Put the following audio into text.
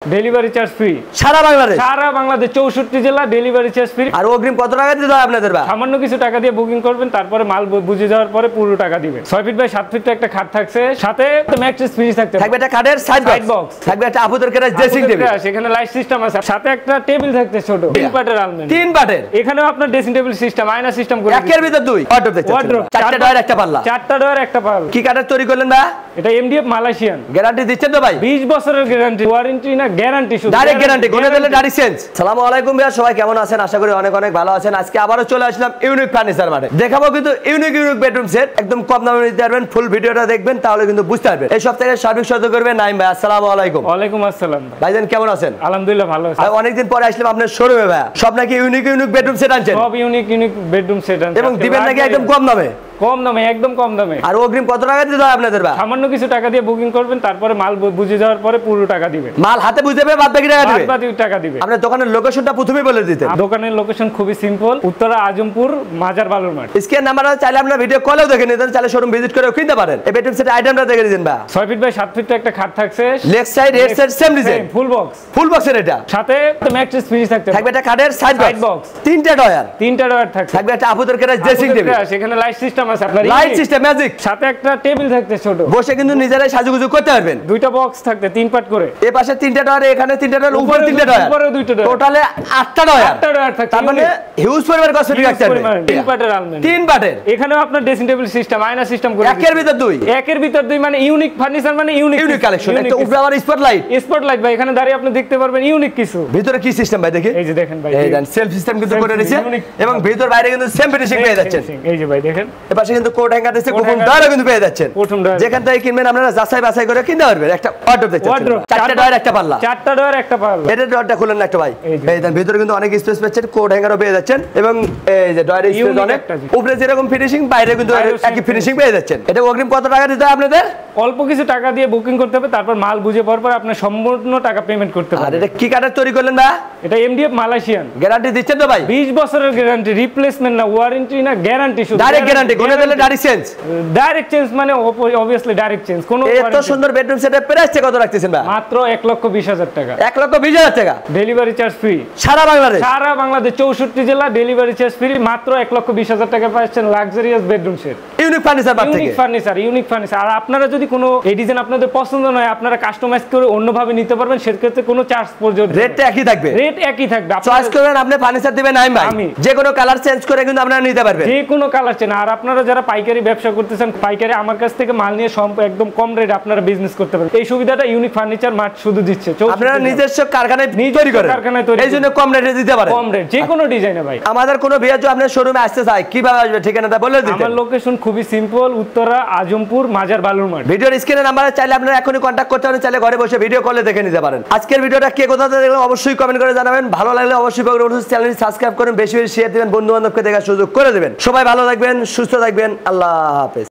Delivery charge free সারা বাংলাদেশ 64 জেলা delivery charge free. আর অগ্রিম কত টাকা দিতে হয় আপনাদের? সামান্য কিছু টাকা দিয়ে বুকিং করবেন, তারপরে মাল বুঝে যাওয়ার পরে পুরো টাকা দিবেন। 6 ফিট বাই 7 ফিট একটা খাট থাকছে, সাথে ম্যাট্রেস ফ্রি থাকবে একটা খাটের সাইড বক্স থাকবে, একটা আপুদের কেরাস ড্রেসিং টেবিল, সেখানে লাইট সিস্টেম আছে, সাথে একটা টেবিল থাকতে ছোট 3 পাটের আলমারি, 3 পাটের। এখানেও আপনার ড্রেসিং টেবিল সিস্টেম, আয়না সিস্টেম করে একের ভিতর দুই ওয়ার্ডরোব দেখতে পাচ্ছেন, চারটা ডয়ার একটা পাল্লা, চারটা ডয়ার একটা পাল্লা। কি কাঠের তৈরি করলেন ভাই? এটা এমডিএফ মালয়েশিয়ান। গ্যারান্টি দিচ্ছেন তো ভাই? 20 বছরের গ্যারান্টি, ওয়ারেন্টি না গ্যারান্টি, শুধু ডাইরেক্ট গ্যারান্টি, কোনে দিলে ডাইরেক্ট চেঞ্জ। আসসালামু আলাইকুম ভাইয়া, সবাই কেমন আছেন? আশা করি অনেক অনেক ভালো আছেন। আজকে আবারো চলে আসলাম ইউনিক ফার্নিচার মার্টে। দেখাবো কিন্তু ইউনিক বেডরুম সেট, একদম কম দামে নিতে পারবেন। ফুল ভিডিওটা দেখবেন, তাহলে কিন্তু বুঝতে পারবেন। এই সপ্তাহে সার্ভিস সহযোগিতা করবেন নাইম ভাই। আসসালামু আলাইকুম। ওয়ালাইকুম আসসালাম ভাইজান, কেমন আছেন? আলহামদুলিল্লাহ ভালো আছি। অনেকদিন পরে আসলাম আপনার শোরুমে ভাইয়া। সব নাকি ইউনিক বেডরুম সেট আনছেন? সব ইউনিক বেডরুম সেট আনছেন এবং দিবেন নাকি একদম কম দামে? কম দামে, একদম কম দামে। আর অগ্রিম কত টাকা দিতে হয় আপনাদের? সামান্য কিছু টাকা দিয়ে বুকিং করবেন, তারপরে মাল বুঝে যাওয়ার পরে পুরো টাকা দিবেন। মাল হাতে বুঝে দেবে, বাদ বাকি টাকা দিবে? বাদ বাকি টাকা দিবে। আপনার দোকানের লোকেশনটা প্রথমেই বলে দিতেন। দোকানের লোকেশন খুবই সিম্পল, উত্তরা আজমপুর মাজার বালুর মাঠ। স্ক্রিন নাম্বারটা চাইলে আপনারা ভিডিও কলেও দেখে নিতেন, চাইলে শোরুম ভিজিট করেও কিনতে পারেন। এই বেডরুম সেট আইটেমটা দেখে দিবেন ভাই। 6 ফিট বাই 7 ফিট একটা খাট থাকছে, left side right side same design, full বক্সের এটা, সাথে ম্যাট্রেস ফ্রি থাকবে একটা খাটের সাইড বক্স, তিনটা ডয়ার থাকছে, একটা আপুদের কেরাস ড্রেসিং টেবিল, সেখানে লাইট সিস্টেম আছে, আপনার লাইট সিস্টেম ম্যাজিক, সাথে একটা টেবিল থাকতে ছোট, বসে কিন্তু নিজেরাই সাজুগুজু করতে পারবেন। দুইটা বক্স থাকতে 3 পাট করে, এই পাশে 3টা ডয়ার, এখানে 3টা ডয়ার, উপরে 3টা ডয়ার, উপরে 2টা ডয়ার, টোটালে 8টা ডয়ার থাকছে। তার মানে হিউজ পরিমাণ কসমেটিক রাখতে পারবেন। 3 পাটের আলমারি, 3 পাটের। এখানেও আপনার ড্রেসিং টেবিল সিস্টেম, আয়না সিস্টেম করে, একের ভিতর দুই, মানে ইউনিক ফার্নিচার, মানে ইউনিক কালেকশন। একটা উপরে আবার স্পটলাইট ভাই, এখানে দাঁড়িয়ে আপনি দেখতে পারবেন ইউনিক কিছু। ভিতরে কি সিস্টেম ভাই দেখি? এই যে দেখেন ভাই, এই দেন সেলফ সিস্টেম কিন্তু করে দিয়েছে, এবং ভিতর বাইরে কিন্তু সেম ফিনিশিং পেয়ে যাচ্ছেন। এই যে ভাই দেখেন, এই পাশে কিন্তু কোট হ্যাঙ্গার দিয়েছে, গোপন ডয়ারও কিন্তু পেয়ে যাচ্ছেন। যেখান থেকে কিনবেন আপনারা যাচাই বাছাই করে কিনতে পারবেন। একটা ওয়ার্ডরোব দেখতে পাচ্ছেন, চারটা ডয়ার একটা পাল্লা, এটার ডয়ারটা খুলেন না একটা ভাই। এই দেন ভিতরে কিন্তু অনেক স্পেস পাচ্ছেন, কোট হ্যাঙ্গারও পেয়ে যাচ্ছেন, এবং এই যে ডয়ারের স্পেস অনেক, উপরে যেরকম ফিনিশিং বাইরে কিন্তু একই ফিনিশিং পেয়ে যাচ্ছেন। এটা অগ্রিম কত টাকা দিতে হয় আপনাদের? অল্প কিছু টাকা দিয়ে বুকিং করতে হবে, তারপর মাল বুঝে পাওয়ার পর আপনি সম্পূর্ণ টাকা পেমেন্ট করতে পারবেন। আর এটা কি কাঠের তৈরি করলেন ভাই? এটা এমডিএফ মালয়েশিয়ান। গ্যারান্টি দিচ্ছেন তো ভাই? 20 বছরের গ্যারান্টি, রিপ্লেসমেন্ট না, ওয়ারেন্টি না গ্যারান্টি, শুধু ডাইরেক্ট গ্যারান্টি, কোনে দিলে ডাইরেক্ট চেঞ্জ। ডাইরেক্ট চেঞ্জ মানে অবভিয়াসলি ডাইরেক্ট চেঞ্জ। কোন এত সুন্দর বেডরুম সেটের প্রাইস কত রাখতেছেন ভাই? মাত্র 1,20,000 টাকা। 1,20,000 টাকা। ডেলিভারি চার্জ ফ্রি সারা বাংলাদেশ 64 জেলা ডেলিভারি চার্জ ফ্রি। মাত্র 1,20,000 টাকা পাচ্ছেন luxurious bedroom set Unique Furniture Mart থেকে। Unique Furniture. আর আপনারা যদি কোনো এই ডিজাইন আপনাদের পছন্দ নয়, আপনারা কাস্টমাইজ করে অন্যভাবে নিতে পারবেন, সেক্ষেত্রে কোনো চার্জ পর্যন্ত, রেটটা একই থাকবে। রেট একই থাকবে। চয়েস করবেন, আপনি ফার্নিচার দিবেন নাইম ভাই, যে কোনো কালার চেঞ্জ করে কিন্তু আপনারা নিতে পারবেন, যে কোনো কালার চেন। আর আপনারা যারা পাইকারি ব্যবসা করতেছেন, পাইকারি আমার কাছ থেকে মাল নিয়ে একদম কম রেট আপনারা বিজনেস করতে পারবেন। এই সুবিধাটা ইউনিক ফার্নিচার মার্ট শুধু দিচ্ছে। আপনারা নিজস্ব কারখানায় তৈরি করেন, এই জন্য কম রেটে দিতে পারেন, কম রেট যে কোনো ডিজাইনে ভাই। আমাদের কোনো ভিডিও যদি আপনার শোরুমে আসতে চায়, কিভাবে আসবে ঠিকানাটা বলে দিন। আমার লোকেশন খুবই সিম্পল, উত্তরা আজমপুর মাজার বালুর মাঠ। ভিডিওর স্ক্রিনে নাম্বারে চাইলে আপনারা এখনই কন্টাক্ট করতে পারেন, চাইলে ঘরে বসে ভিডিও কলে দেখে নিতে পারেন। আজকের ভিডিওটা কে কোথা থেকে দেখলেন অবশ্যই কমেন্ট করে জানাবেন। ভালো লাগলে অবশ্যই চ্যানেলটি সাবস্ক্রাইব করুন, বেশি বেশি শেয়ার দিবেন, বন্ধু বান্ধবকে দেখার সুযোগ করে দিবেন। সবাই ভালো থাকবেন, সুস্থ থাকবেন, আল্লাহ হাফেজ।